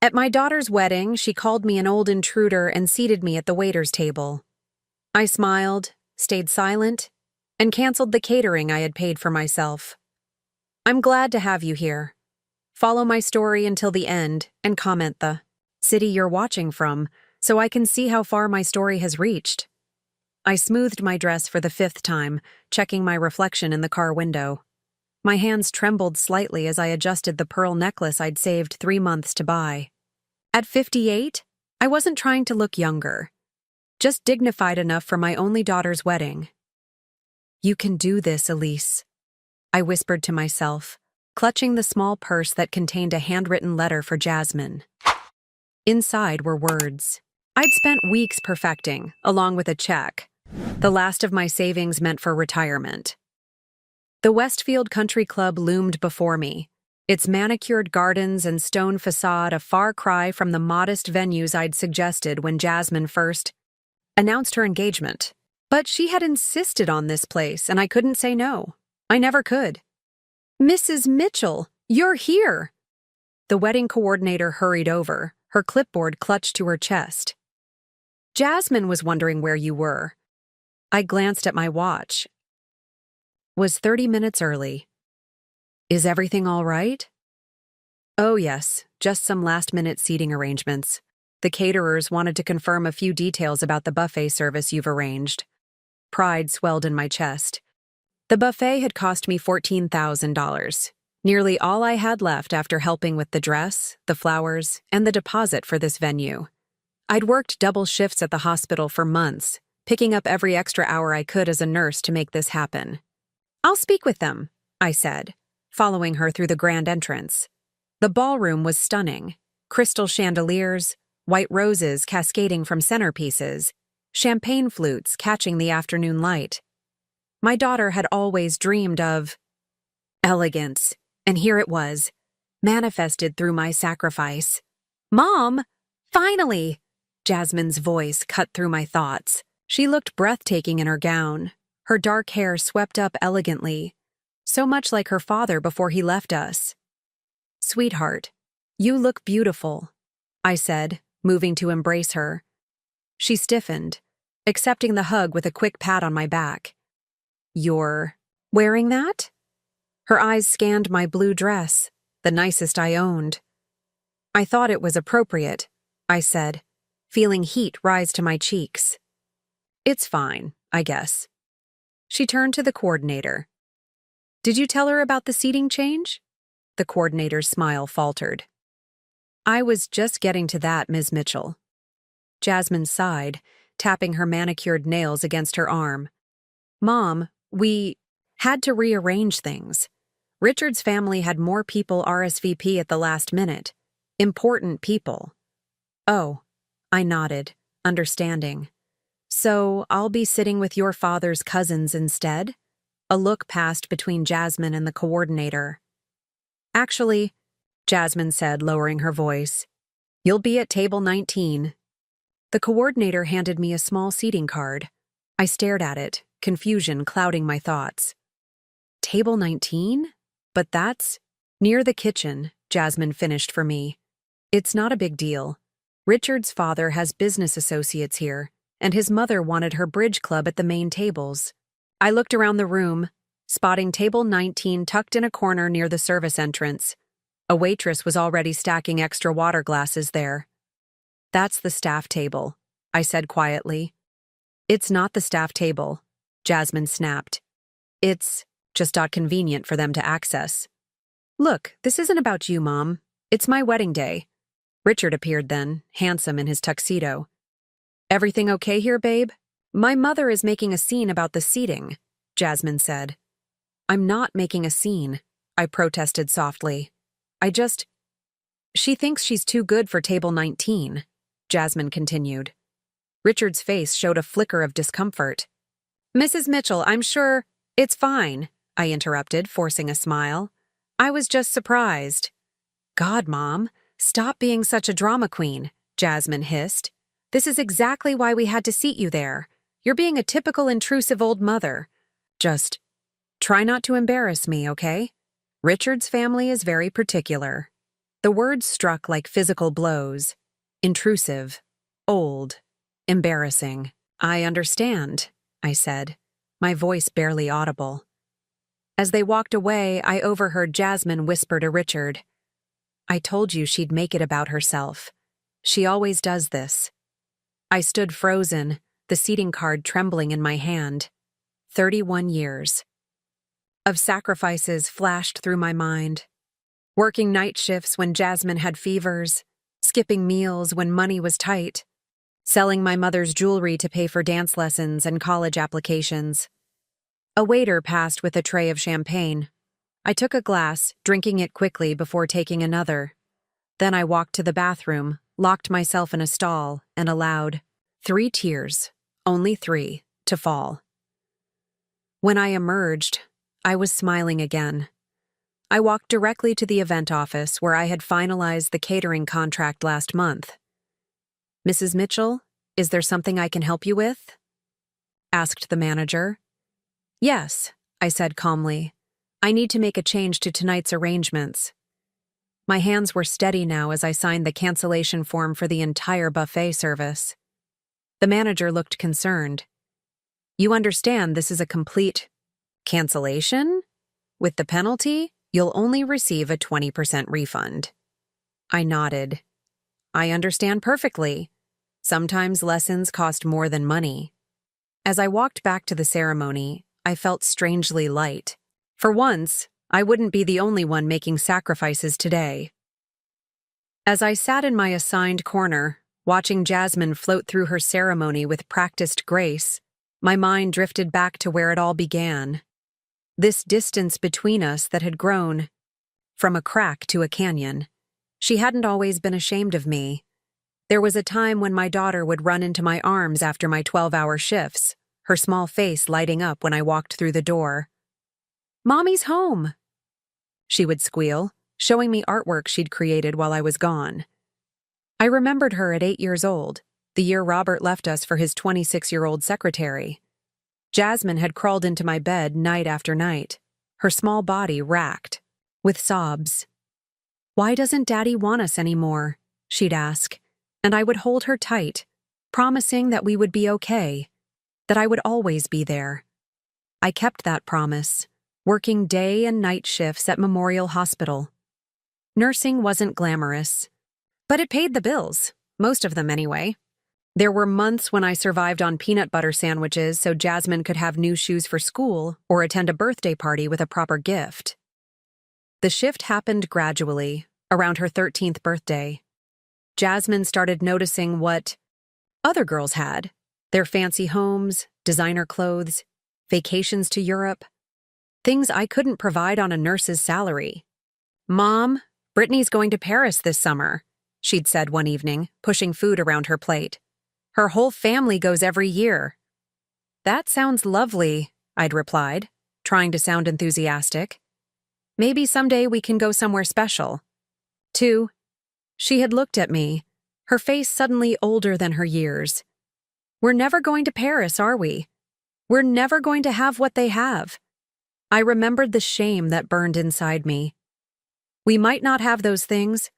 At my daughter's wedding, she called me an old intruder and seated me at the waiter's table. I smiled, stayed silent, and canceled the catering I had paid for myself. I'm glad to have you here. Follow my story until the end and comment the city you're watching from so I can see how far my story has reached. I smoothed my dress for the 5th time, checking my reflection in the car window. My hands trembled slightly as I adjusted the pearl necklace I'd saved 3 months to buy. At 58, I wasn't trying to look younger, just dignified enough for my only daughter's wedding. You can do this, Elise, I whispered to myself, clutching the small purse that contained a handwritten letter for Jasmine. Inside were words I'd spent weeks perfecting, along with a check, the last of my savings meant for retirement. The Westfield Country Club loomed before me, its manicured gardens and stone facade a far cry from the modest venues I'd suggested when Jasmine first announced her engagement. But she had insisted on this place, and I couldn't say no. I never could. Mrs. Mitchell, you're here! The wedding coordinator hurried over, her clipboard clutched to her chest. Jasmine was wondering where you were. I glanced at my watch. Was 30 minutes early. Is everything all right? Oh yes, just some last-minute seating arrangements. The caterers wanted to confirm a few details about the buffet service you've arranged. Pride swelled in my chest. The buffet had cost me $14,000, nearly all I had left after helping with the dress, the flowers, and the deposit for this venue. I'd worked double shifts at the hospital for months, picking up every extra hour I could as a nurse to make this happen. I'll speak with them, I said, following her through the grand entrance. The ballroom was stunning. Crystal chandeliers, white roses cascading from centerpieces, champagne flutes catching the afternoon light. My daughter had always dreamed of elegance, and here it was, manifested through my sacrifice. Mom, finally! Jasmine's voice cut through my thoughts. She looked breathtaking in her gown, her dark hair swept up elegantly, so much like her father before he left us. Sweetheart, you look beautiful, I said, moving to embrace her. She stiffened, accepting the hug with a quick pat on my back. You're wearing that? Her eyes scanned my blue dress, the nicest I owned. I thought it was appropriate, I said, feeling heat rise to my cheeks. It's fine, I guess. She turned to the coordinator. Did you tell her about the seating change? The coordinator's smile faltered. I was just getting to that, Ms. Mitchell. Jasmine sighed, tapping her manicured nails against her arm. Mom, we had to rearrange things. Richard's family had more people RSVP at the last minute. Important people. Oh, I nodded, understanding. So I'll be sitting with your father's cousins instead? A look passed between Jasmine and the coordinator. Actually, Jasmine said, lowering her voice, you'll be at table 19. The coordinator handed me a small seating card. I stared at it, confusion clouding my thoughts. Table 19? But that's near the kitchen, Jasmine finished for me. It's not a big deal. Richard's father has business associates here, and his mother wanted her bridge club at the main tables. I looked around the room, spotting table 19 tucked in a corner near the service entrance. A waitress was already stacking extra water glasses there. That's the staff table, I said quietly. It's not the staff table, Jasmine snapped. It's just not convenient for them to access. Look, this isn't about you, Mom. It's my wedding day. Richard appeared then, handsome in his tuxedo. Everything okay here, babe? My mother is making a scene about the seating, Jasmine said. I'm not making a scene, I protested softly. She thinks she's too good for table 19, Jasmine continued. Richard's face showed a flicker of discomfort. Mrs. Mitchell, I'm sure it's fine, I interrupted, forcing a smile. I was just surprised. God, Mom, stop being such a drama queen, Jasmine hissed. This is exactly why we had to seat you there. You're being a typical intrusive old mother. Just try not to embarrass me, okay? Richard's family is very particular. The words struck like physical blows. Intrusive. Old. Embarrassing. "I understand," I said, my voice barely audible. As they walked away, I overheard Jasmine whisper to Richard, "I told you she'd make it about herself. She always does this." I stood frozen, the seating card trembling in my hand. 31 years of sacrifices flashed through my mind. Working night shifts when Jasmine had fevers, skipping meals when money was tight, selling my mother's jewelry to pay for dance lessons and college applications. A waiter passed with a tray of champagne. I took a glass, drinking it quickly before taking another. Then I walked to the bathroom, locked myself in a stall, and allowed 3 tears, only 3, to fall. When I emerged, I was smiling again. I walked directly to the event office where I had finalized the catering contract last month. "Mrs. Mitchell, is there something I can help you with?" asked the manager. "Yes," I said calmly. "I need to make a change to tonight's arrangements." My hands were steady now as I signed the cancellation form for the entire buffet service. The manager looked concerned. "You understand this is a complete cancellation? With the penalty, you'll only receive a 20% refund." I nodded. "I understand perfectly. Sometimes lessons cost more than money." As I walked back to the ceremony, I felt strangely light. For once, I wouldn't be the only one making sacrifices today. As I sat in my assigned corner, watching Jasmine float through her ceremony with practiced grace, my mind drifted back to where it all began. This distance between us that had grown from a crack to a canyon. She hadn't always been ashamed of me. There was a time when my daughter would run into my arms after my 12-hour shifts, her small face lighting up when I walked through the door. "Mommy's home," she would squeal, showing me artwork she'd created while I was gone. I remembered her at 8 years old, the year Robert left us for his 26-year-old secretary. Jasmine had crawled into my bed night after night, her small body racked with sobs. "Why doesn't Daddy want us anymore?" she'd ask, and I would hold her tight, promising that we would be okay, that I would always be there. I kept that promise, working day and night shifts at Memorial Hospital. Nursing wasn't glamorous, but it paid the bills, most of them anyway. There were months when I survived on peanut butter sandwiches so Jasmine could have new shoes for school or attend a birthday party with a proper gift. The shift happened gradually, around her 13th birthday. Jasmine started noticing what other girls had: their fancy homes, designer clothes, vacations to Europe, things I couldn't provide on a nurse's salary. "Mom, Brittany's going to Paris this summer," she'd said one evening, pushing food around her plate. "Her whole family goes every year." "That sounds lovely," I'd replied, trying to sound enthusiastic. "Maybe someday we can go somewhere special." 2. She had looked at me, her face suddenly older than her years. "We're never going to Paris, are we? We're never going to have what they have." I remembered the shame that burned inside me. We might not have those things,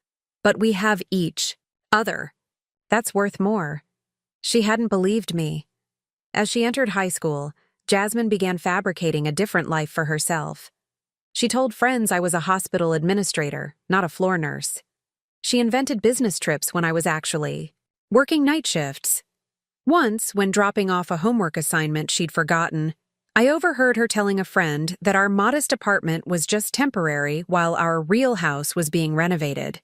but we have each other. That's worth more. She hadn't believed me. As she entered high school, Jasmine began fabricating a different life for herself. She told friends I was a hospital administrator, not a floor nurse. She invented business trips when I was actually working night shifts. Once, when dropping off a homework assignment she'd forgotten, I overheard her telling a friend that our modest apartment was just temporary while our real house was being renovated.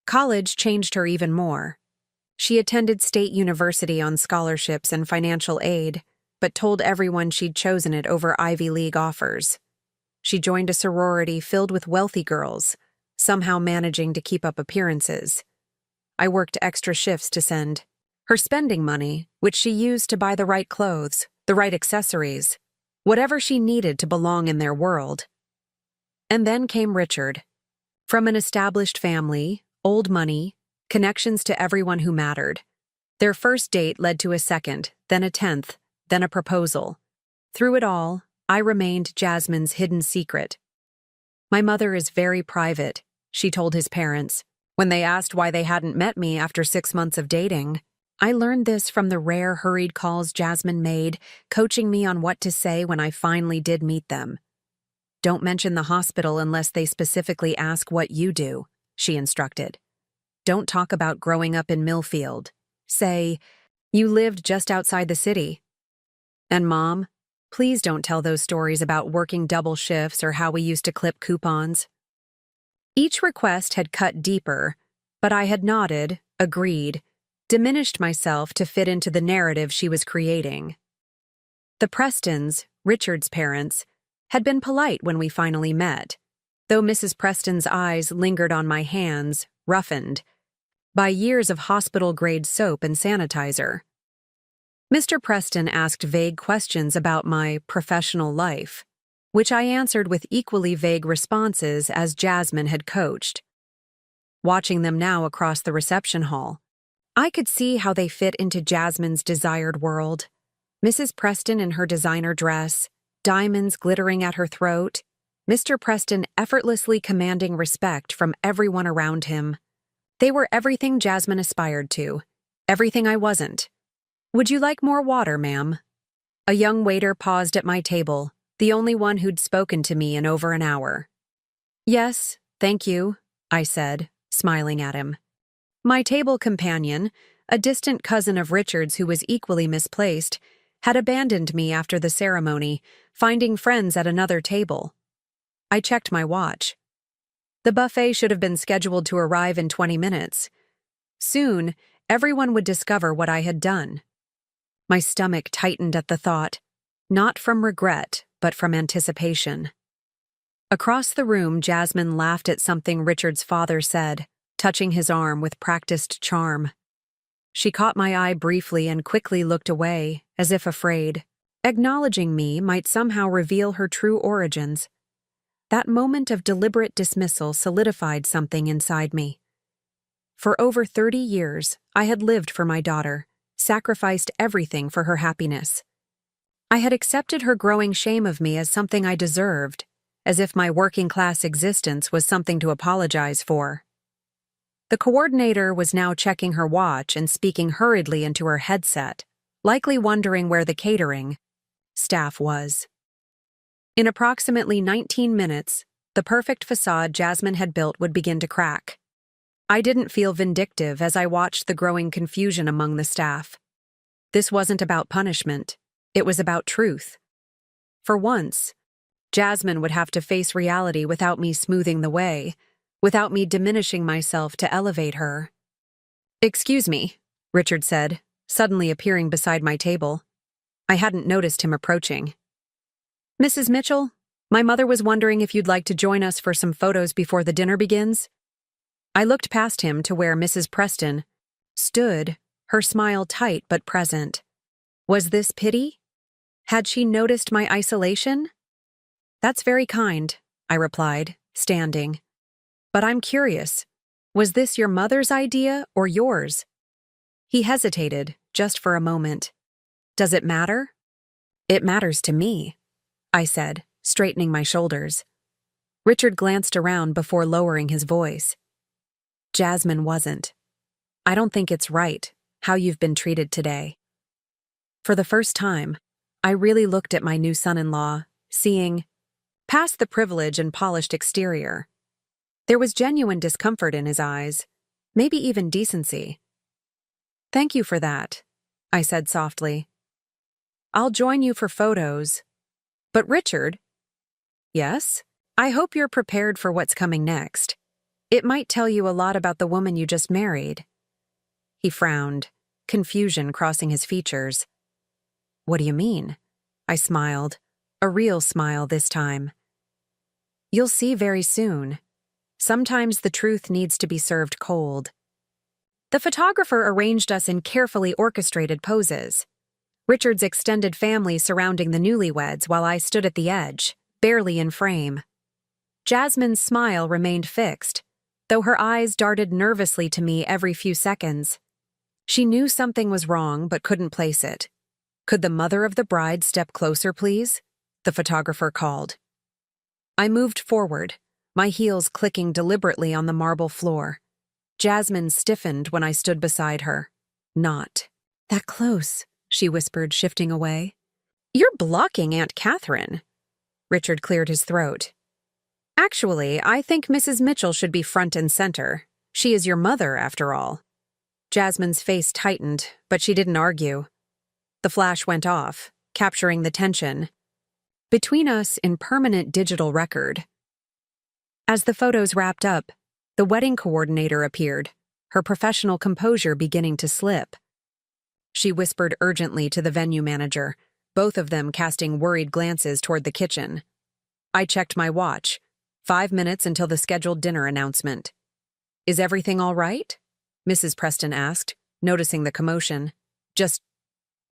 College changed her even more. She attended State University on scholarships and financial aid, but told everyone she'd chosen it over Ivy League offers. She joined a sorority filled with wealthy girls, somehow managing to keep up appearances. I worked extra shifts to send her spending money, which she used to buy the right clothes, the right accessories, whatever she needed to belong in their world. And then came Richard. From an established family, old money, connections to everyone who mattered. Their first date led to a second, then a 10th, then a proposal. Through it all, I remained Jasmine's hidden secret. "My mother is very private," she told his parents, When they asked why they hadn't met me after 6 months of dating, I learned this from the rare hurried calls Jasmine made, coaching me on what to say when I finally did meet them. "Don't mention the hospital unless they specifically ask what you do," she instructed. "Don't talk about growing up in Millfield. Say, you lived just outside the city. And Mom, please don't tell those stories about working double shifts or how we used to clip coupons." Each request had cut deeper, but I had nodded, agreed, diminished myself to fit into the narrative she was creating. The Prestons, Richard's parents, had been polite when we finally met, though Mrs. Preston's eyes lingered on my hands, roughened by years of hospital-grade soap and sanitizer. Mr. Preston asked vague questions about my professional life, which I answered with equally vague responses as Jasmine had coached. Watching them now across the reception hall, I could see how they fit into Jasmine's desired world. Mrs. Preston in her designer dress, diamonds glittering at her throat, Mr. Preston effortlessly commanding respect from everyone around him. They were everything Jasmine aspired to, everything I wasn't. "Would you like more water, ma'am?" A young waiter paused at my table, the only one who'd spoken to me in over an hour. "Yes, thank you," I said, smiling at him. My table companion, a distant cousin of Richard's who was equally misplaced, had abandoned me after the ceremony, finding friends at another table. I checked my watch. The buffet should have been scheduled to arrive in 20 minutes. Soon, everyone would discover what I had done. My stomach tightened at the thought, not from regret, but from anticipation. Across the room, Jasmine laughed at something Richard's father said, touching his arm with practiced charm. She caught my eye briefly and quickly looked away, as if afraid. Acknowledging me might somehow reveal her true origins. That moment of deliberate dismissal solidified something inside me. For over 30 years, I had lived for my daughter, sacrificed everything for her happiness. I had accepted her growing shame of me as something I deserved, as if my working-class existence was something to apologize for. The coordinator was now checking her watch and speaking hurriedly into her headset, likely wondering where the catering staff was. In approximately 19 minutes, the perfect facade Jasmine had built would begin to crack. I didn't feel vindictive as I watched the growing confusion among the staff. This wasn't about punishment. It was about truth. For once, Jasmine would have to face reality without me smoothing the way, without me diminishing myself to elevate her. "Excuse me," Richard said, suddenly appearing beside my table. I hadn't noticed him approaching. "Mrs. Mitchell, my mother was wondering if you'd like to join us for some photos before the dinner begins." I looked past him to where Mrs. Preston stood, her smile tight but present. Was this pity? Had she noticed my isolation? "That's very kind," I replied, standing. "But I'm curious, was this your mother's idea or yours?" He hesitated, just for a moment. "Does it matter?" "It matters to me," I said, straightening my shoulders. Richard glanced around before lowering his voice. "Jasmine wasn't. I don't think it's right, how you've been treated today." For the first time, I really looked at my new son-in-law, seeing, past the privilege and polished exterior, there was genuine discomfort in his eyes, maybe even decency. "Thank you for that," I said softly. "I'll join you for photos." "But Richard—" "Yes? I hope you're prepared for what's coming next. It might tell you a lot about the woman you just married." He frowned, confusion crossing his features. "What do you mean?" I smiled, a real smile this time. "You'll see very soon. Sometimes the truth needs to be served cold." The photographer arranged us in carefully orchestrated poses. Richard's extended family surrounding the newlyweds while I stood at the edge, barely in frame. Jasmine's smile remained fixed, though her eyes darted nervously to me every few seconds. She knew something was wrong but couldn't place it. "Could the mother of the bride step closer, please?" the photographer called. I moved forward, my heels clicking deliberately on the marble floor. Jasmine stiffened when I stood beside her. Not that close, she whispered, shifting away. You're blocking Aunt Catherine. Richard cleared his throat. Actually, I think Mrs. Mitchell should be front and center. She is your mother, after all. Jasmine's face tightened, but she didn't argue. The flash went off, capturing the tension between us in permanent digital record. As the photos wrapped up, the wedding coordinator appeared, her professional composure beginning to slip. She whispered urgently to the venue manager, both of them casting worried glances toward the kitchen. I checked my watch. 5 minutes until the scheduled dinner announcement. Is everything all right? Mrs. Preston asked, noticing the commotion. Just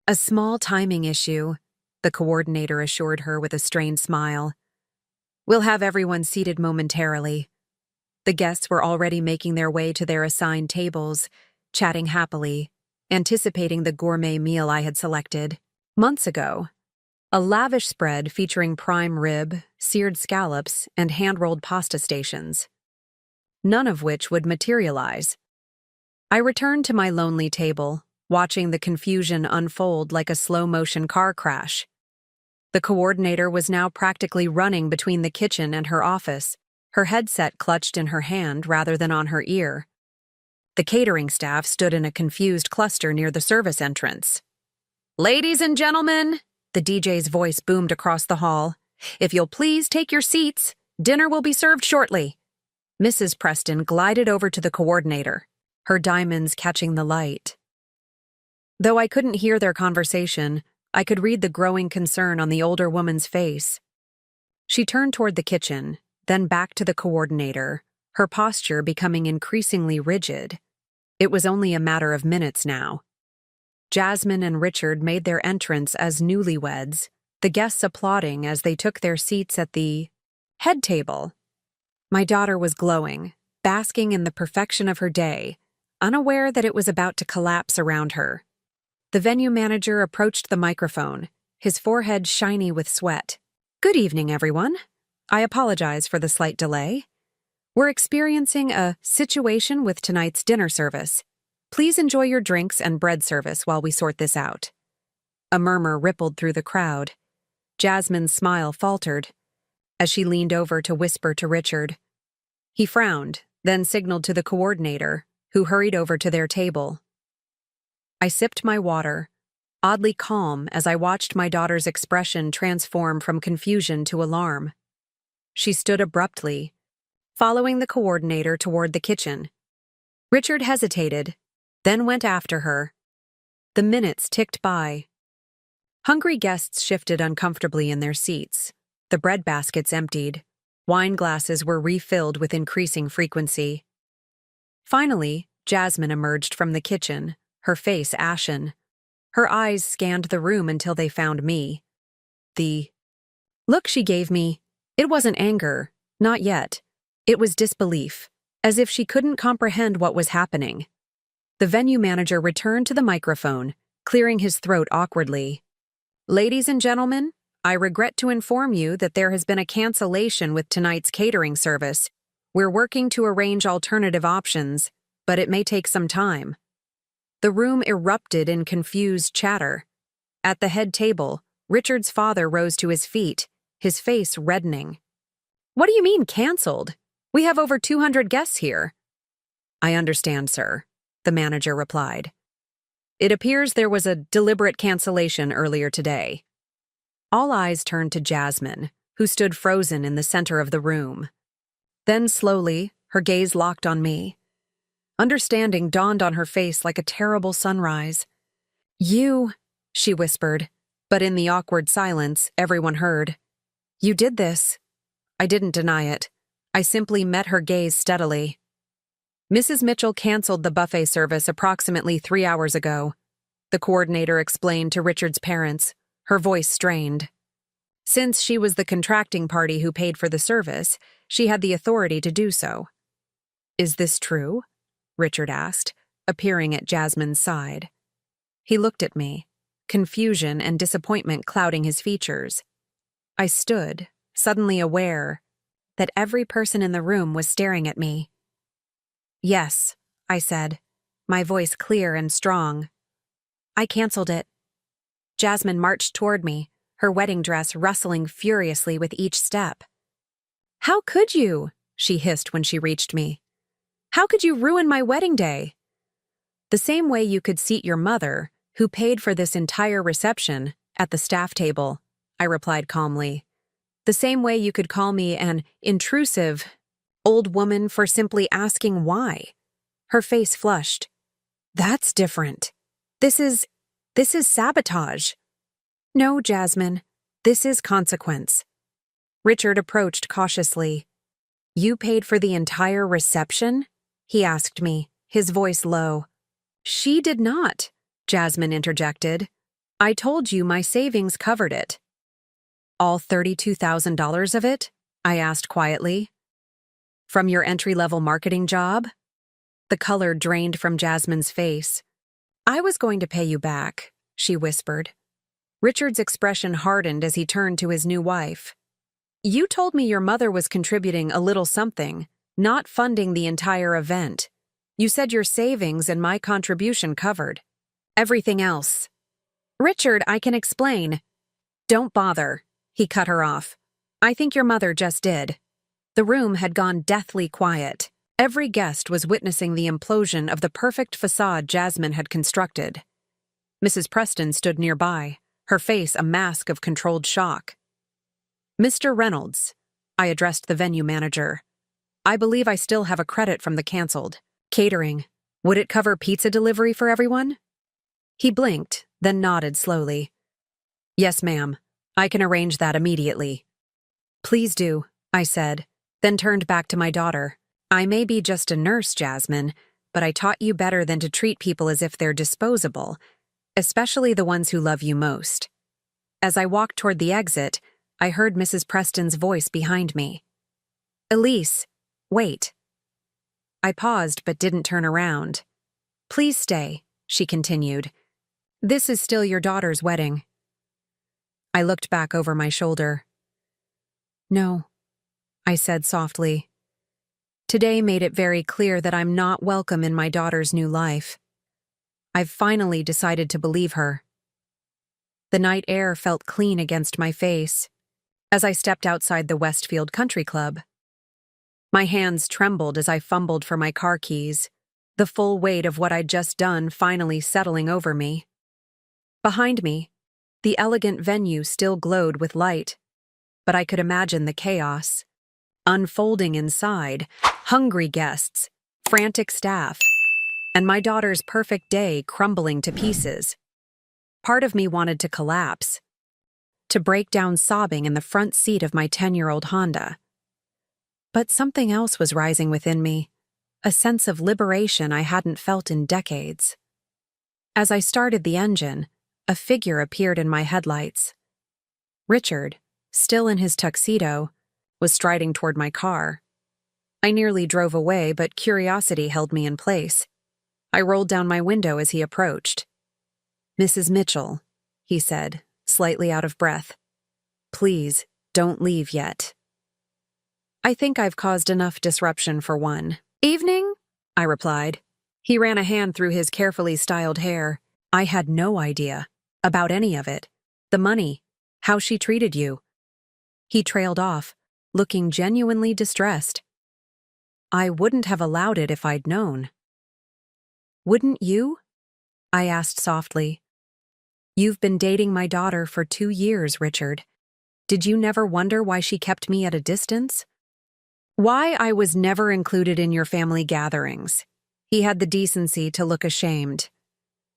a small timing issue, the coordinator assured her with a strained smile. We'll have everyone seated momentarily. The guests were already making their way to their assigned tables, chatting happily, anticipating the gourmet meal I had selected months ago. A lavish spread featuring prime rib, seared scallops, and hand-rolled pasta stations. None of which would materialize. I returned to my lonely table, watching the confusion unfold like a slow-motion car crash. The coordinator was now practically running between the kitchen and her office, her headset clutched in her hand rather than on her ear. The catering staff stood in a confused cluster near the service entrance. Ladies and gentlemen, the DJ's voice boomed across the hall. If you'll please take your seats, dinner will be served shortly. Mrs. Preston glided over to the coordinator, her diamonds catching the light. Though I couldn't hear their conversation, I could read the growing concern on the older woman's face. She turned toward the kitchen, then back to the coordinator, her posture becoming increasingly rigid. It was only a matter of minutes now. Jasmine and Richard made their entrance as newlyweds, the guests applauding as they took their seats at the head table. My daughter was glowing, basking in the perfection of her day, unaware that it was about to collapse around her. The venue manager approached the microphone, his forehead shiny with sweat. Good evening, everyone. I apologize for the slight delay. We're experiencing a situation with tonight's dinner service. Please enjoy your drinks and bread service while we sort this out. A murmur rippled through the crowd. Jasmine's smile faltered as she leaned over to whisper to Richard. He frowned, then signaled to the coordinator, who hurried over to their table. I sipped my water, oddly calm as I watched my daughter's expression transform from confusion to alarm. She stood abruptly, following the coordinator toward the kitchen. Richard hesitated, then went after her. The minutes ticked by. Hungry guests shifted uncomfortably in their seats. The bread baskets emptied. Wine glasses were refilled with increasing frequency. Finally, Jasmine emerged from the kitchen, her face ashen. Her eyes scanned the room until they found me. The look she gave me, it wasn't anger, not yet. It was disbelief, as if she couldn't comprehend what was happening. The venue manager returned to the microphone, clearing his throat awkwardly. Ladies and gentlemen, I regret to inform you that there has been a cancellation with tonight's catering service. We're working to arrange alternative options, but it may take some time. The room erupted in confused chatter. At the head table, Richard's father rose to his feet, his face reddening. What do you mean, canceled? We have over 200 guests here. I understand, sir, the manager replied. It appears there was a deliberate cancellation earlier today. All eyes turned to Jasmine, who stood frozen in the center of the room. Then slowly, her gaze locked on me. Understanding dawned on her face like a terrible sunrise. You, she whispered, but in the awkward silence, everyone heard. You did this. I didn't deny it. I simply met her gaze steadily. Mrs. Mitchell canceled the buffet service approximately 3 hours ago, the coordinator explained to Richard's parents, her voice strained. Since she was the contracting party who paid for the service, she had the authority to do so. Is this true? Richard asked, appearing at Jasmine's side. He looked at me, confusion and disappointment clouding his features. I stood, suddenly aware that every person in the room was staring at me. Yes, I said, my voice clear and strong. I canceled it. Jasmine marched toward me, her wedding dress rustling furiously with each step. How could you? She hissed when she reached me. How could you ruin my wedding day? The same way you could seat your mother, who paid for this entire reception, at the staff table, I replied calmly. The same way you could call me an intrusive old woman for simply asking why. Her face flushed. That's different. This is sabotage. No, Jasmine. This is consequence. Richard approached cautiously. You paid for the entire reception? He asked me, his voice low. She did not, Jasmine interjected. I told you my savings covered it. All $32,000 of it? I asked quietly. From your entry-level marketing job? The color drained from Jasmine's face. I was going to pay you back, she whispered. Richard's expression hardened as he turned to his new wife. You told me your mother was contributing a little something, not funding the entire event. You said your savings and my contribution covered everything else. Richard, I can explain. Don't bother, he cut her off. I think your mother just did. The room had gone deathly quiet. Every guest was witnessing the implosion of the perfect facade Jasmine had constructed. Mrs. Preston stood nearby, her face a mask of controlled shock. Mr. Reynolds, I addressed the venue manager. I believe I still have a credit from the canceled catering. Would it cover pizza delivery for everyone? He blinked, then nodded slowly. Yes, ma'am. I can arrange that immediately. Please do, I said, then turned back to my daughter. I may be just a nurse, Jasmine, but I taught you better than to treat people as if they're disposable, especially the ones who love you most. As I walked toward the exit, I heard Mrs. Preston's voice behind me. Elise, wait. I paused but didn't turn around. Please stay, she continued. This is still your daughter's wedding. I looked back over my shoulder. No, I said softly. Today made it very clear that I'm not welcome in my daughter's new life. I've finally decided to believe her. The night air felt clean against my face as I stepped outside the Westfield Country Club. My hands trembled as I fumbled for my car keys, the full weight of what I'd just done finally settling over me. Behind me, the elegant venue still glowed with light, but I could imagine the chaos. Unfolding inside, hungry guests, frantic staff, and my daughter's perfect day crumbling to pieces. Part of me wanted to collapse, to break down sobbing in the front seat of my 10-year-old Honda. But something else was rising within me, a sense of liberation I hadn't felt in decades. As I started the engine, a figure appeared in my headlights. Richard, still in his tuxedo, was striding toward my car. I nearly drove away, but curiosity held me in place. I rolled down my window as he approached. Mrs. Mitchell, he said, slightly out of breath. Please, don't leave yet. I think I've caused enough disruption for one evening, I replied. He ran a hand through his carefully styled hair. I had no idea about any of it. The money, how she treated you. He trailed off, looking genuinely distressed. I wouldn't have allowed it if I'd known. Wouldn't you? I asked softly. You've been dating my daughter for 2 years, Richard. Did you never wonder why she kept me at a distance? Why I was never included in your family gatherings. He had the decency to look ashamed.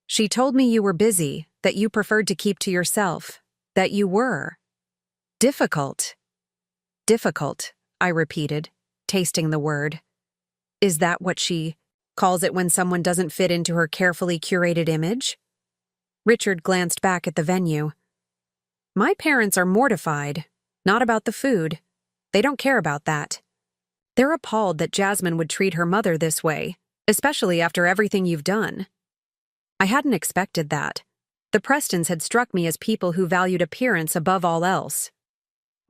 She told me you were busy, that you preferred to keep to yourself, that you were. Difficult. Difficult, I repeated, tasting the word. Is that what she calls it when someone doesn't fit into her carefully curated image? Richard glanced back at the venue. My parents are mortified, not about the food. They don't care about that. They're appalled that Jasmine would treat her mother this way, especially after everything you've done. I hadn't expected that. The Prestons had struck me as people who valued appearance above all else.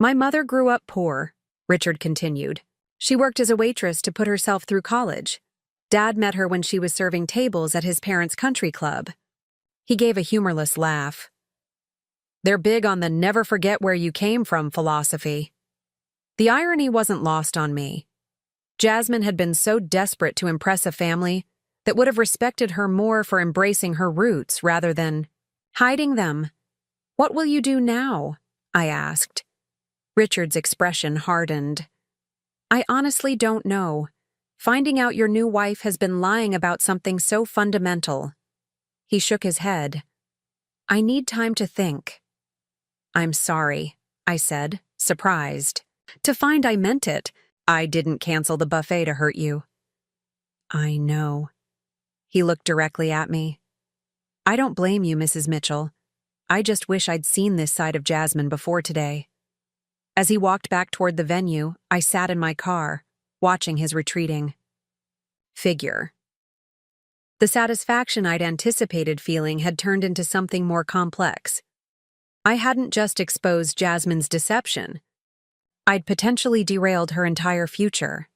My mother grew up poor, Richard continued. She worked as a waitress to put herself through college. Dad met her when she was serving tables at his parents' country club. He gave a humorless laugh. They're big on the never forget where you came from philosophy. The irony wasn't lost on me. Jasmine had been so desperate to impress a family that would have respected her more for embracing her roots rather than hiding them. "What will you do now?" I asked. Richard's expression hardened. "I honestly don't know. Finding out your new wife has been lying about something so fundamental." He shook his head. "I need time to think." "I'm sorry," I said, surprised. To find I meant it. "I didn't cancel the buffet to hurt you." "I know." He looked directly at me. "I don't blame you, Mrs. Mitchell. I just wish I'd seen this side of Jasmine before today." As he walked back toward the venue, I sat in my car, watching his retreating figure. The satisfaction I'd anticipated feeling had turned into something more complex. I hadn't just exposed Jasmine's deception. I'd potentially derailed her entire future.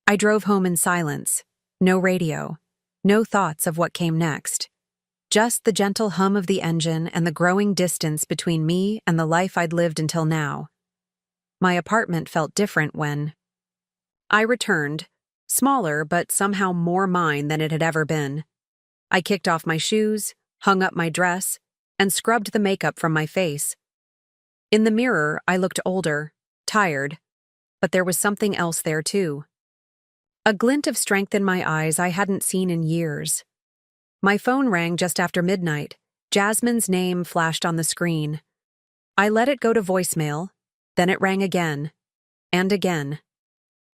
I drove home in silence. No radio. No thoughts of what came next. Just the gentle hum of the engine and the growing distance between me and the life I'd lived until now. My apartment felt different when I returned, smaller but somehow more mine than it had ever been. I kicked off my shoes, hung up my dress, and scrubbed the makeup from my face. In the mirror, I looked older, tired, but there was something else there too. A glint of strength in my eyes I hadn't seen in years. My phone rang just after midnight. Jasmine's name flashed on the screen. I let it go to voicemail, then it rang again, and again.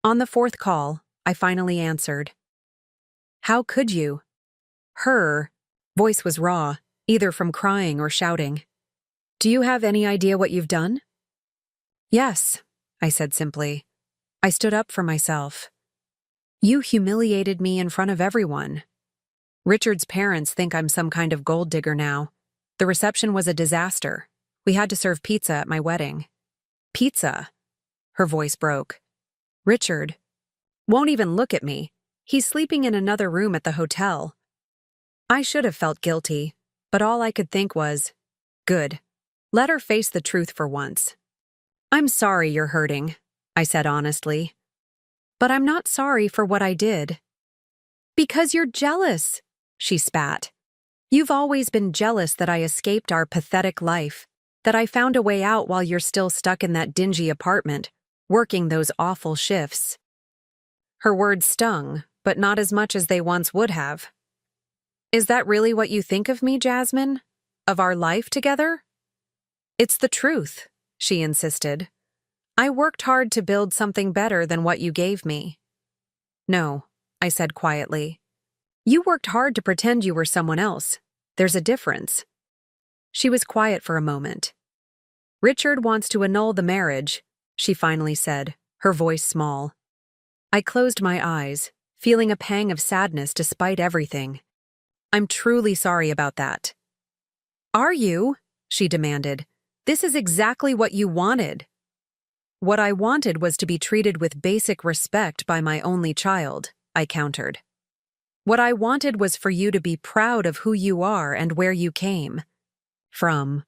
On the fourth call, I finally answered. "How could you?" Her voice was raw, either from crying or shouting. "Do you have any idea what you've done?" "Yes," I said simply. "I stood up for myself. You humiliated me in front of everyone. Richard's parents think I'm some kind of gold digger now. The reception was a disaster. We had to serve pizza at my wedding." "Pizza?" Her voice broke. "Richard won't even look at me. He's sleeping in another room at the hotel." I should have felt guilty, but all I could think was, good. Let her face the truth for once. "I'm sorry you're hurting," I said honestly. "But I'm not sorry for what I did." "Because you're jealous," she spat. "You've always been jealous that I escaped our pathetic life, that I found a way out while you're still stuck in that dingy apartment, working those awful shifts." Her words stung, but not as much as they once would have. "Is that really what you think of me, Jasmine? Of our life together?" "It's the truth," she insisted. "I worked hard to build something better than what you gave me." "No," I said quietly. "You worked hard to pretend you were someone else. There's a difference." She was quiet for a moment. "Richard wants to annul the marriage," she finally said, her voice small. I closed my eyes, feeling a pang of sadness despite everything. "I'm truly sorry about that." "Are you?" she demanded. "This is exactly what you wanted." "What I wanted was to be treated with basic respect by my only child," I countered. "What I wanted was for you to be proud of who you are and where you came from,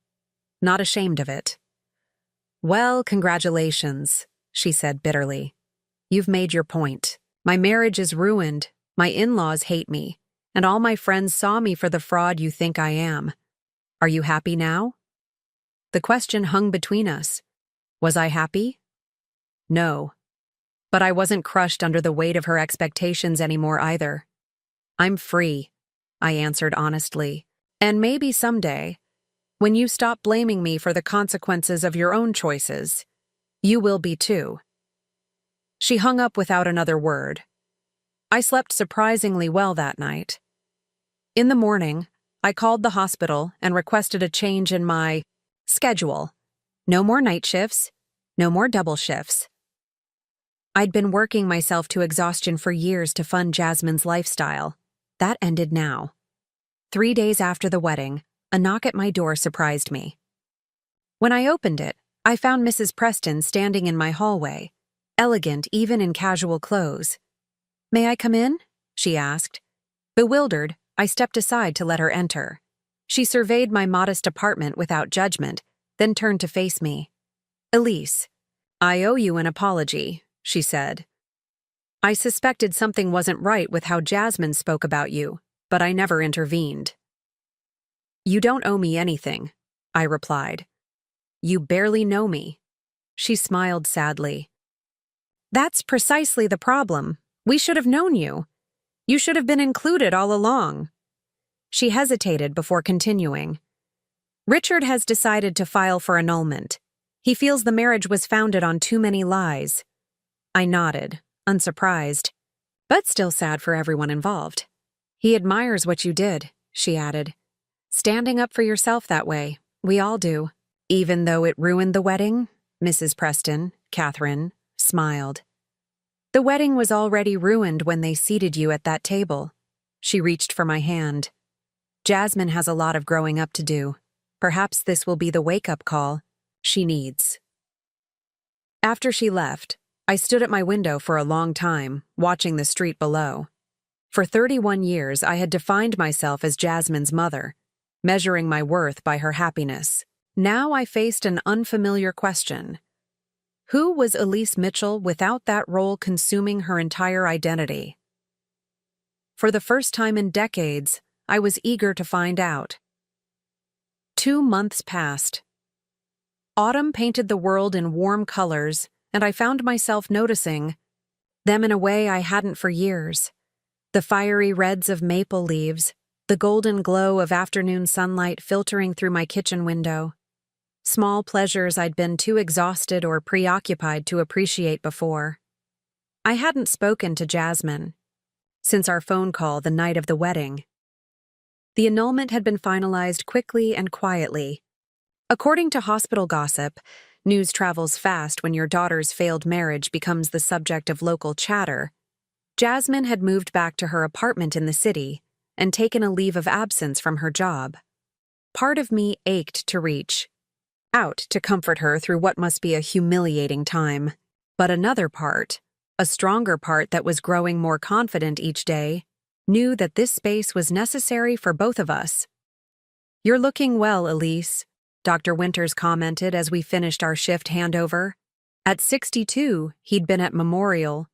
not ashamed of it." "Well, congratulations," she said bitterly. "You've made your point. My marriage is ruined, my in-laws hate me, and all my friends saw me for the fraud you think I am. Are you happy now?" The question hung between us. Was I happy? No. But I wasn't crushed under the weight of her expectations anymore either. "I'm free," I answered honestly. "And maybe someday, when you stop blaming me for the consequences of your own choices, you will be too." She hung up without another word. I slept surprisingly well that night. In the morning, I called the hospital and requested a change in my schedule. No more night shifts, no more double shifts. I'd been working myself to exhaustion for years to fund Jasmine's lifestyle. That ended now. 3 days after the wedding, a knock at my door surprised me. When I opened it, I found Mrs. Preston standing in my hallway, elegant even in casual clothes. "May I come in?" she asked. Bewildered, I stepped aside to let her enter. She surveyed my modest apartment without judgment, then turned to face me. Elise, I owe you an apology, she said. I suspected something wasn't right with how Jasmine spoke about you, but I never intervened. You don't owe me anything, I replied. You barely know me. She smiled sadly. That's precisely the problem. We should have known you. You should have been included all along. She hesitated before continuing. Richard has decided to file for annulment. He feels the marriage was founded on too many lies. I nodded, unsurprised, but still sad for everyone involved. He admires what you did, she added. Standing up for yourself that way, we all do. Even though it ruined the wedding, Mrs. Preston, Catherine, smiled. The wedding was already ruined when they seated you at that table. She reached for my hand. Jasmine has a lot of growing up to do. Perhaps this will be the wake-up call she needs. After she left, I stood at my window for a long time, watching the street below. For 31 years, I had defined myself as Jasmine's mother, measuring my worth by her happiness. Now I faced an unfamiliar question. Who was Elise Mitchell without that role consuming her entire identity? For the first time in decades, I was eager to find out. 2 months passed. Autumn painted the world in warm colors, and I found myself noticing them in a way I hadn't for years. The fiery reds of maple leaves, the golden glow of afternoon sunlight filtering through my kitchen window. Small pleasures I'd been too exhausted or preoccupied to appreciate before. I hadn't spoken to Jasmine since our phone call the night of the wedding. The annulment had been finalized quickly and quietly. According to hospital gossip, news travels fast when your daughter's failed marriage becomes the subject of local chatter. Jasmine had moved back to her apartment in the city and taken a leave of absence from her job. Part of me ached to reach out to comfort her through what must be a humiliating time. But another part, a stronger part that was growing more confident each day, knew that this space was necessary for both of us. You're looking well, Elise, Dr. Winters commented as we finished our shift handover. At 62, he'd been at Memorial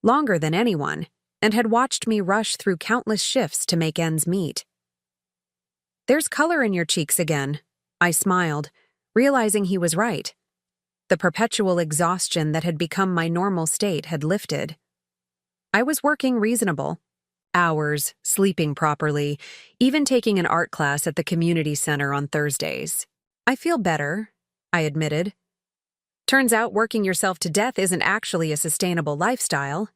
longer than anyone, and had watched me rush through countless shifts to make ends meet. There's color in your cheeks again, I smiled, realizing he was right. The perpetual exhaustion that had become my normal state had lifted. I was working reasonable hours, sleeping properly, even taking an art class at the community center on Thursdays. I feel better, I admitted. Turns out working yourself to death isn't actually a sustainable lifestyle.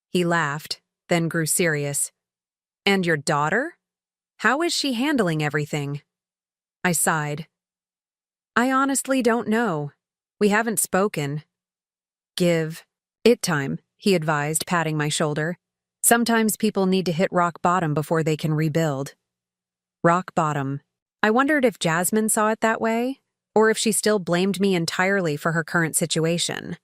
He laughed, then grew serious. And your daughter? How is she handling everything? I sighed. I honestly don't know. We haven't spoken. Give it time, he advised, patting my shoulder. Sometimes people need to hit rock bottom before they can rebuild. Rock bottom. I wondered if Jasmine saw it that way, or if she still blamed me entirely for her current situation.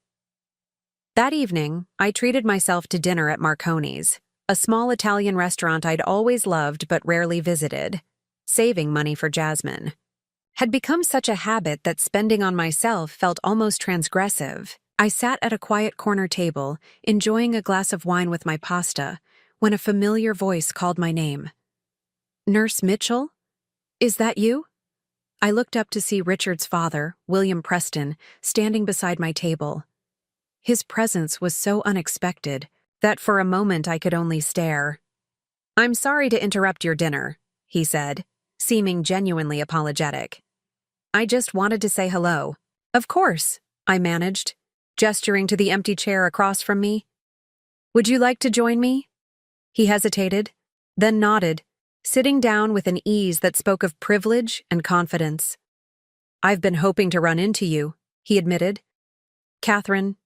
That evening, I treated myself to dinner at Marconi's, a small Italian restaurant I'd always loved but rarely visited. Saving money for Jasmine had become such a habit that spending on myself felt almost transgressive. I sat at a quiet corner table, enjoying a glass of wine with my pasta, when a familiar voice called my name. Nurse Mitchell? Is that you? I looked up to see Richard's father, William Preston, standing beside my table. His presence was so unexpected that for a moment I could only stare. I'm sorry to interrupt your dinner, he said, seeming genuinely apologetic. I just wanted to say hello. Of course, I managed, gesturing to the empty chair across from me. Would you like to join me? He hesitated, then nodded, sitting down with an ease that spoke of privilege and confidence. I've been hoping to run into you, he admitted. Catherine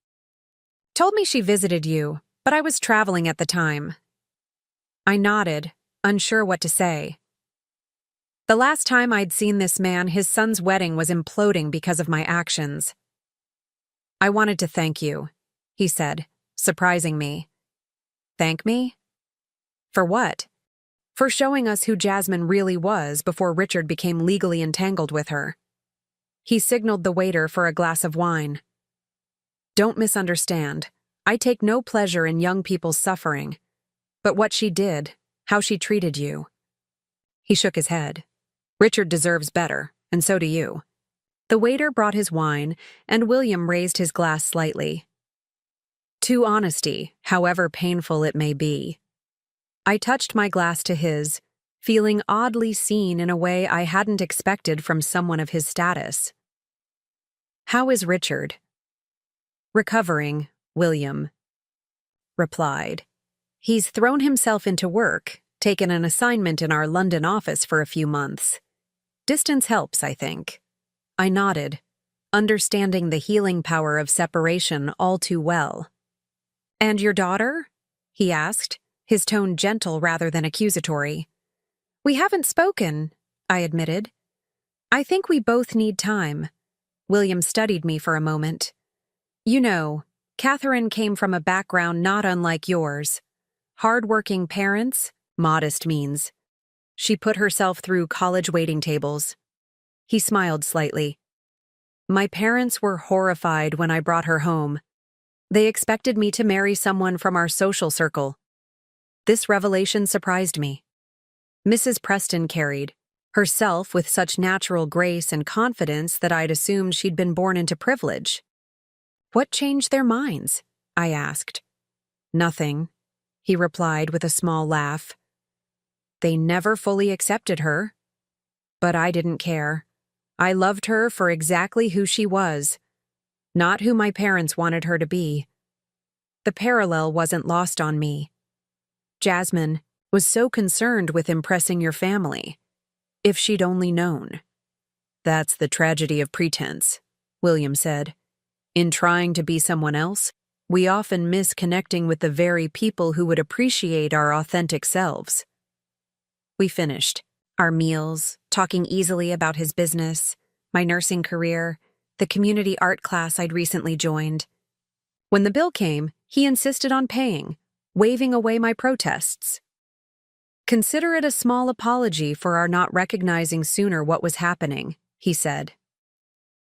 told me she visited you, but I was traveling at the time. I nodded, unsure what to say. The last time I'd seen this man, his son's wedding was imploding because of my actions. I wanted to thank you, he said, surprising me. Thank me? For what? For showing us who Jasmine really was before Richard became legally entangled with her. He signaled the waiter for a glass of wine. Don't misunderstand. I take no pleasure in young people's suffering. But what she did, how she treated you. He shook his head. Richard deserves better, and so do you. The waiter brought his wine, and William raised his glass slightly. To honesty, however painful it may be. I touched my glass to his, feeling oddly seen in a way I hadn't expected from someone of his status. How is Richard? Recovering, William replied. He's thrown himself into work, taken an assignment in our London office for a few months. Distance helps, I think. I nodded, understanding the healing power of separation all too well. And your daughter? He asked, his tone gentle rather than accusatory. We haven't spoken, I admitted. I think we both need time. William studied me for a moment. You know, Catherine came from a background not unlike yours. Hard-working parents, modest means. She put herself through college waiting tables. He smiled slightly. My parents were horrified when I brought her home. They expected me to marry someone from our social circle. This revelation surprised me. Mrs. Preston carried herself with such natural grace and confidence that I'd assumed she'd been born into privilege. What changed their minds? I asked. Nothing, he replied with a small laugh. They never fully accepted her. But I didn't care. I loved her for exactly who she was, not who my parents wanted her to be. The parallel wasn't lost on me. Jasmine was so concerned with impressing your family. If she'd only known. That's the tragedy of pretense, William said. In trying to be someone else, we often miss connecting with the very people who would appreciate our authentic selves. We finished our meals, talking easily about his business, my nursing career, the community art class I'd recently joined. When the bill came, he insisted on paying, waving away my protests. Consider it a small apology for our not recognizing sooner what was happening, he said.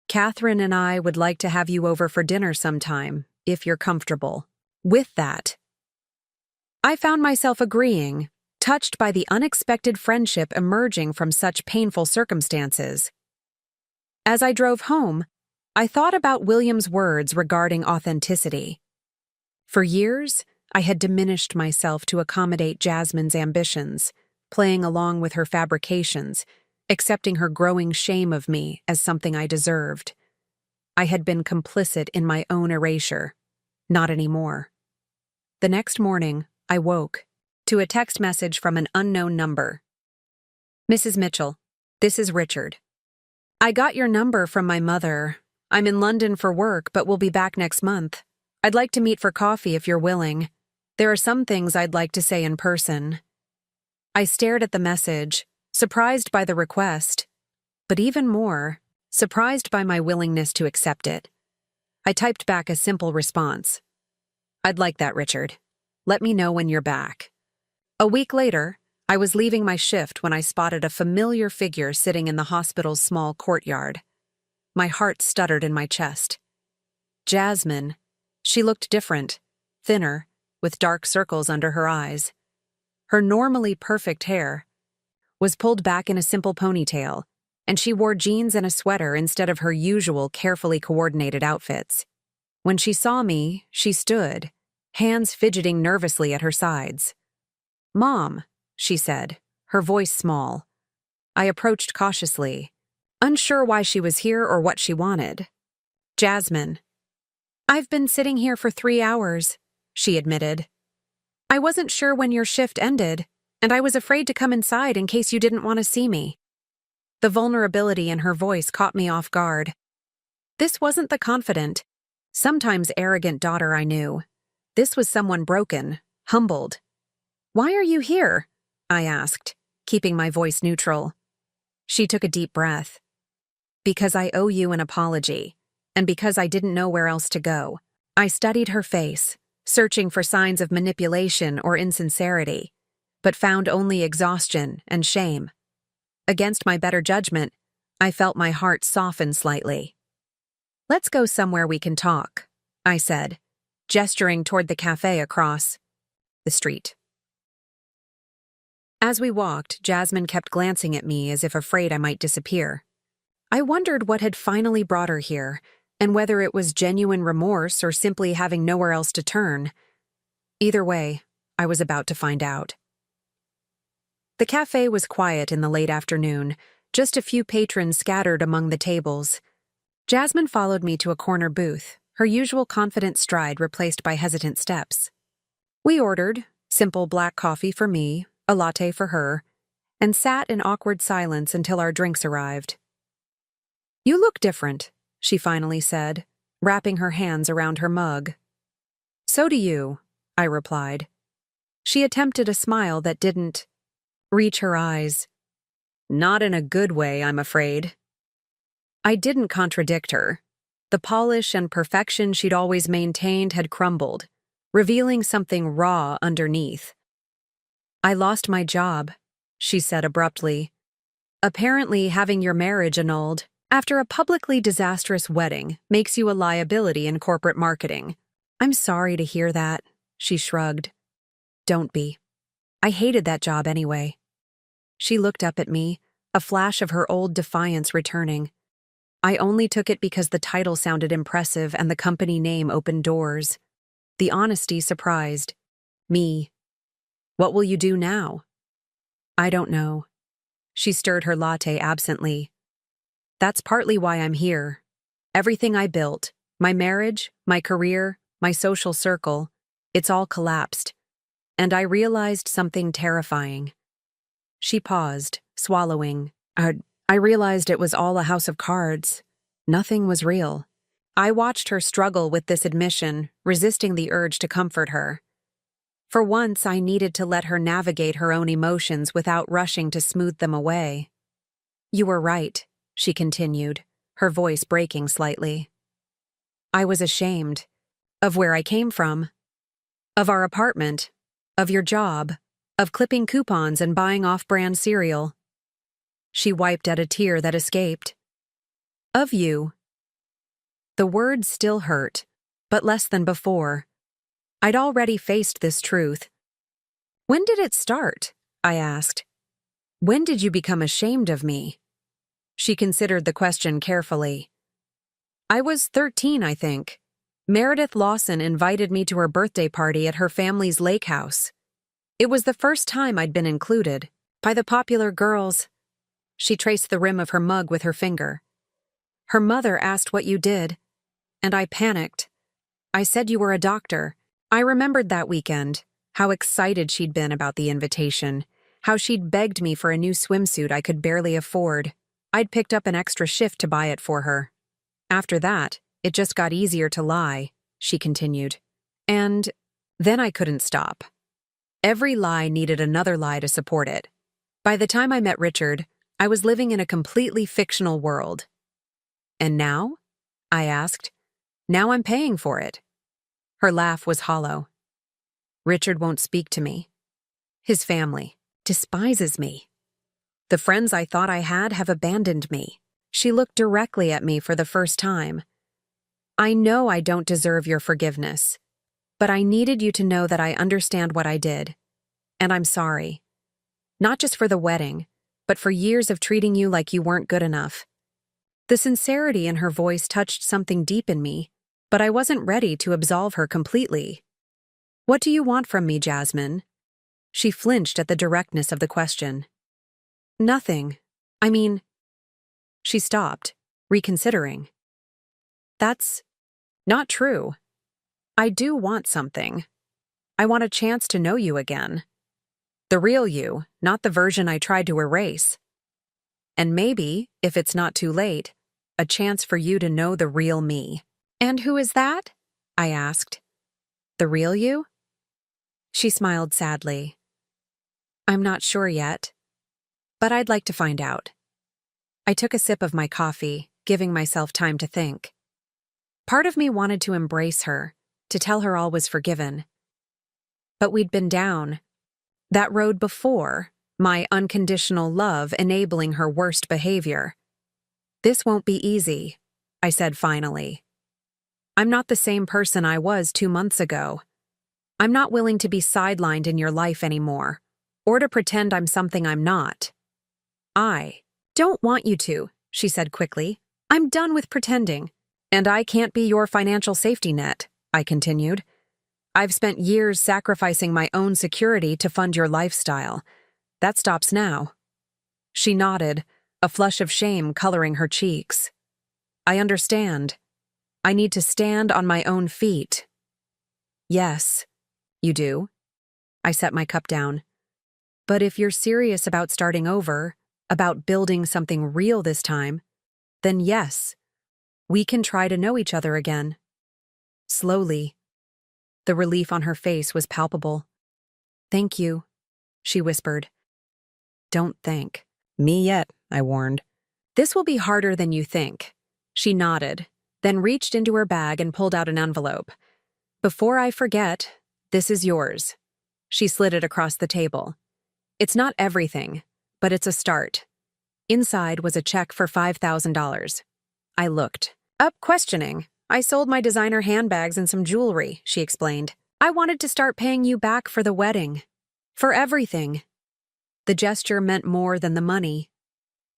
Catherine and I would like to have you over for dinner sometime, if you're comfortable with that. I found myself agreeing, touched by the unexpected friendship emerging from such painful circumstances. As I drove home, I thought about William's words regarding authenticity. For years, I had diminished myself to accommodate Jasmine's ambitions, playing along with her fabrications, accepting her growing shame of me as something I deserved. I had been complicit in my own erasure. Not anymore. The next morning, I woke to a text message from an unknown number. Mrs. Mitchell, this is Richard. I got your number from my mother. I'm in London for work, but will be back next month. I'd like to meet for coffee if you're willing. There are some things I'd like to say in person. I stared at the message, surprised by the request, but even more, surprised by my willingness to accept it. I typed back a simple response. I'd like that, Richard. Let me know when you're back. A week later, I was leaving my shift when I spotted a familiar figure sitting in the hospital's small courtyard. My heart stuttered in my chest. Jasmine. She looked different, thinner, with dark circles under her eyes. Her normally perfect hair was pulled back in a simple ponytail, and she wore jeans and a sweater instead of her usual carefully coordinated outfits. When she saw me, she stood, hands fidgeting nervously at her sides. Mom, she said, her voice small. I approached cautiously, unsure why she was here or what she wanted. Jasmine. I've been sitting here for 3 hours, she admitted. I wasn't sure when your shift ended, and I was afraid to come inside in case you didn't want to see me. The vulnerability in her voice caught me off guard. This wasn't the confident, sometimes arrogant daughter I knew. This was someone broken, humbled. Why are you here? I asked, keeping my voice neutral. She took a deep breath. Because I owe you an apology, and because I didn't know where else to go. I studied her face, searching for signs of manipulation or insincerity. but found only exhaustion and shame. Against my better judgment, I felt my heart soften slightly. "Let's go somewhere we can talk," I said, gesturing toward the cafe across the street. As we walked, Jasmine kept glancing at me as if afraid I might disappear. I wondered what had finally brought her here, and whether it was genuine remorse or simply having nowhere else to turn. Either way, I was about to find out. The cafe was quiet in the late afternoon, just a few patrons scattered among the tables. Jasmine followed me to a corner booth, her usual confident stride replaced by hesitant steps. We ordered simple black coffee for me, a latte for her, and sat in awkward silence until our drinks arrived. "You look different," she finally said, wrapping her hands around her mug. "So do you," I replied. She attempted a smile that didn't reach her eyes. "Not in a good way, I'm afraid." I didn't contradict her. The polish and perfection she'd always maintained had crumbled, revealing something raw underneath. "I lost my job," she said abruptly. "Apparently, having your marriage annulled after a publicly disastrous wedding makes you a liability in corporate marketing." "I'm sorry to hear that," she shrugged. "Don't be. I hated that job anyway." She looked up at me, a flash of her old defiance returning. "I only took it because the title sounded impressive and the company name opened doors." The honesty surprised me. "What will you do now?" "I don't know." She stirred her latte absently. "That's partly why I'm here. Everything I built, my marriage, my career, my social circle, it's all collapsed. And I realized something terrifying." She paused, swallowing. I realized it was all a house of cards. Nothing was real. I watched her struggle with this admission, resisting the urge to comfort her. For once, I needed to let her navigate her own emotions without rushing to smooth them away. "You were right," she continued, her voice breaking slightly. "I was ashamed. Of where I came from. Of our apartment. Of your job. Of clipping coupons and buying off-brand cereal." She wiped at a tear that escaped. "Of you." The words still hurt, but less than before. I'd already faced this truth. "When did it start?" I asked. "When did you become ashamed of me?" She considered the question carefully. "I was 13, I think. Meredith Lawson invited me to her birthday party at her family's lake house. It was the first time I'd been included, by the popular girls." She traced the rim of her mug with her finger. "Her mother asked what you did, and I panicked. I said you were a doctor." I remembered that weekend, how excited she'd been about the invitation, how she'd begged me for a new swimsuit I could barely afford. I'd picked up an extra shift to buy it for her. "After that, it just got easier to lie," she continued. "And then I couldn't stop. Every lie needed another lie to support it. By the time I met Richard, I was living in a completely fictional world." "And now?" I asked. "Now I'm paying for it." Her laugh was hollow. "Richard won't speak to me. His family despises me. The friends I thought I had have abandoned me." She looked directly at me for the first time. "I know I don't deserve your forgiveness, but I needed you to know that I understand what I did. And I'm sorry. Not just for the wedding, but for years of treating you like you weren't good enough." The sincerity in her voice touched something deep in me, but I wasn't ready to absolve her completely. "What do you want from me, Jasmine?" She flinched at the directness of the question. "Nothing. I mean—" She stopped, reconsidering. "That's not true. I do want something. I want a chance to know you again. The real you, not the version I tried to erase. And maybe, if it's not too late, a chance for you to know the real me." "And who is that?" I asked. "The real you?" She smiled sadly. "I'm not sure yet, but I'd like to find out." I took a sip of my coffee, giving myself time to think. Part of me wanted to embrace her, to tell her all was forgiven. But we'd been down, That road before, my unconditional love enabling her worst behavior. This won't be easy, I said finally. I'm not the same person I was 2 months ago. I'm not willing to be sidelined in your life anymore, or to pretend I'm something I'm not. I don't want you to, she said quickly. I'm done with pretending. And I can't be your financial safety net, I continued. I've spent years sacrificing my own security to fund your lifestyle. That stops now. She nodded, a flush of shame coloring her cheeks. I understand. I need to stand on my own feet. Yes, you do. I set my cup down. But if you're serious about starting over, about building something real this time, then yes, we can try to know each other again. Slowly. The relief on her face was palpable. Thank you, she whispered. Don't thank me yet, I warned. This will be harder than you think. She nodded, then reached into her bag and pulled out an envelope. Before I forget, this is yours. She slid it across the table. It's not everything, but it's a start. Inside was a check for $5,000. I looked. Up questioning. I sold my designer handbags and some jewelry, she explained. I wanted to start paying you back for the wedding. For everything. The gesture meant more than the money.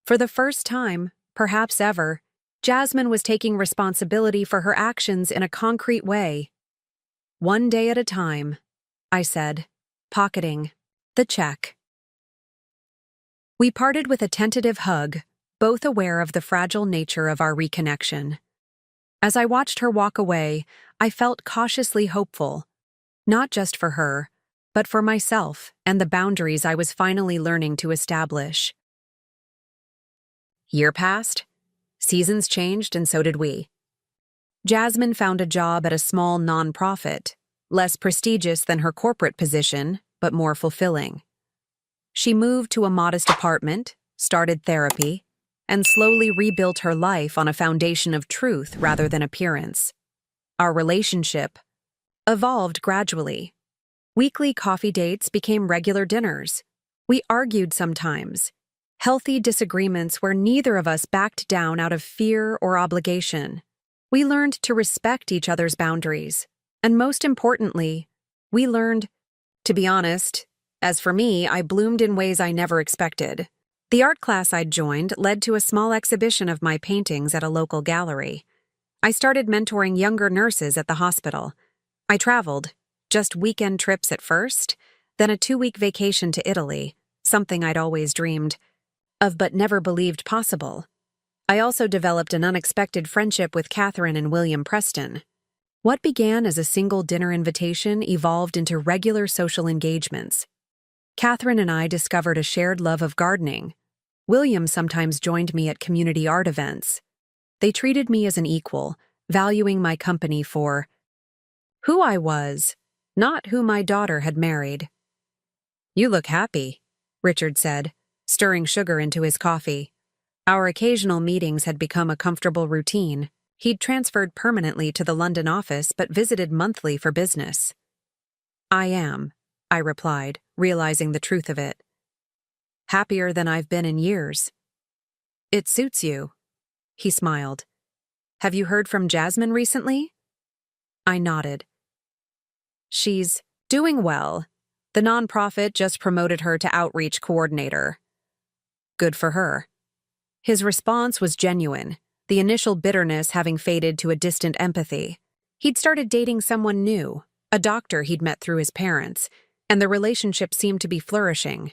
For the first time, perhaps ever, Jasmine was taking responsibility for her actions in a concrete way. One day at a time, I said, pocketing the check. We parted with a tentative hug, both aware of the fragile nature of our reconnection. As I watched her walk away, I felt cautiously hopeful, not just for her, but for myself and the boundaries I was finally learning to establish. Year passed. Seasons changed, and so did we. Jasmine found a job at a small nonprofit, less prestigious than her corporate position, but more fulfilling. She moved to a modest apartment, started therapy, and slowly rebuilt her life on a foundation of truth rather than appearance. Our relationship evolved gradually. Weekly coffee dates became regular dinners. We argued sometimes. Healthy disagreements where neither of us backed down out of fear or obligation. We learned to respect each other's boundaries. And most importantly, we learned, to be honest, as for me, I bloomed in ways I never expected. The art class I'd joined led to a small exhibition of my paintings at a local gallery. I started mentoring younger nurses at the hospital. I traveled, just weekend trips at first, then a 2-week vacation to Italy, something I'd always dreamed of but never believed possible. I also developed an unexpected friendship with Catherine and William Preston. What began as a single dinner invitation evolved into regular social engagements. Catherine and I discovered a shared love of gardening. William sometimes joined me at community art events. They treated me as an equal, valuing my company for who I was, not who my daughter had married. You look happy, Richard said, stirring sugar into his coffee. Our occasional meetings had become a comfortable routine. He'd transferred permanently to the London office but visited monthly for business. I am, I replied, realizing the truth of it. Happier than I've been in years. It suits you. He smiled. Have you heard from Jasmine recently? I nodded. She's doing well. The nonprofit just promoted her to outreach coordinator. Good for her. His response was genuine, the initial bitterness having faded to a distant empathy. He'd started dating someone new, a doctor he'd met through his parents, and the relationship seemed to be flourishing.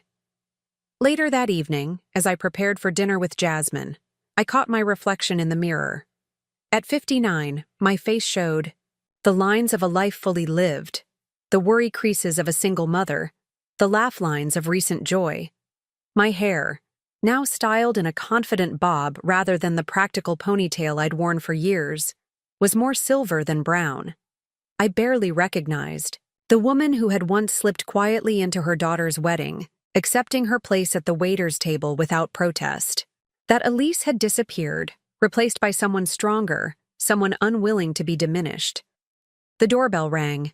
Later that evening, as I prepared for dinner with Jasmine, I caught my reflection in the mirror. At 59, my face showed the lines of a life fully lived, the worry creases of a single mother, the laugh lines of recent joy. My hair, now styled in a confident bob rather than the practical ponytail I'd worn for years, was more silver than brown. I barely recognized the woman who had once slipped quietly into her daughter's wedding, accepting her place at the waiter's table without protest. That Elise had disappeared, replaced by someone stronger, someone unwilling to be diminished. The doorbell rang.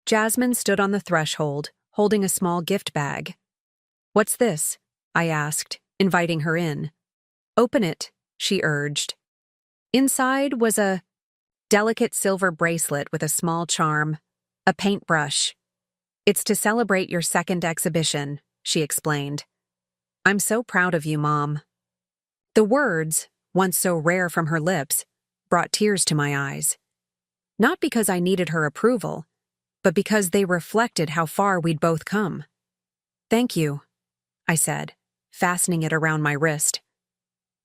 Jasmine stood on the threshold, holding a small gift bag. "What's this?" I asked, inviting her in. "Open it," she urged. Inside was a delicate silver bracelet with a small charm, a paintbrush. "It's to celebrate your second exhibition," she explained. "I'm so proud of you, Mom." The words, once so rare from her lips, brought tears to my eyes. Not because I needed her approval, but because they reflected how far we'd both come. "Thank you," I said, fastening it around my wrist.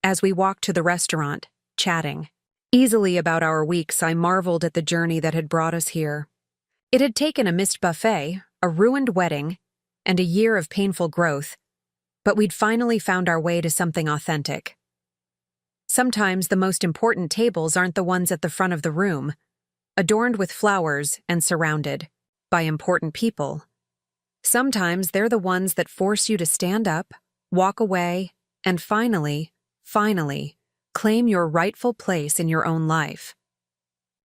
As we walked to the restaurant, chatting easily about our weeks, I marveled at the journey that had brought us here. It had taken a missed buffet, a ruined wedding, and a year of painful growth, but we'd finally found our way to something authentic. Sometimes the most important tables aren't the ones at the front of the room, adorned with flowers and surrounded by important people. Sometimes they're the ones that force you to stand up, walk away, and finally, claim your rightful place in your own life.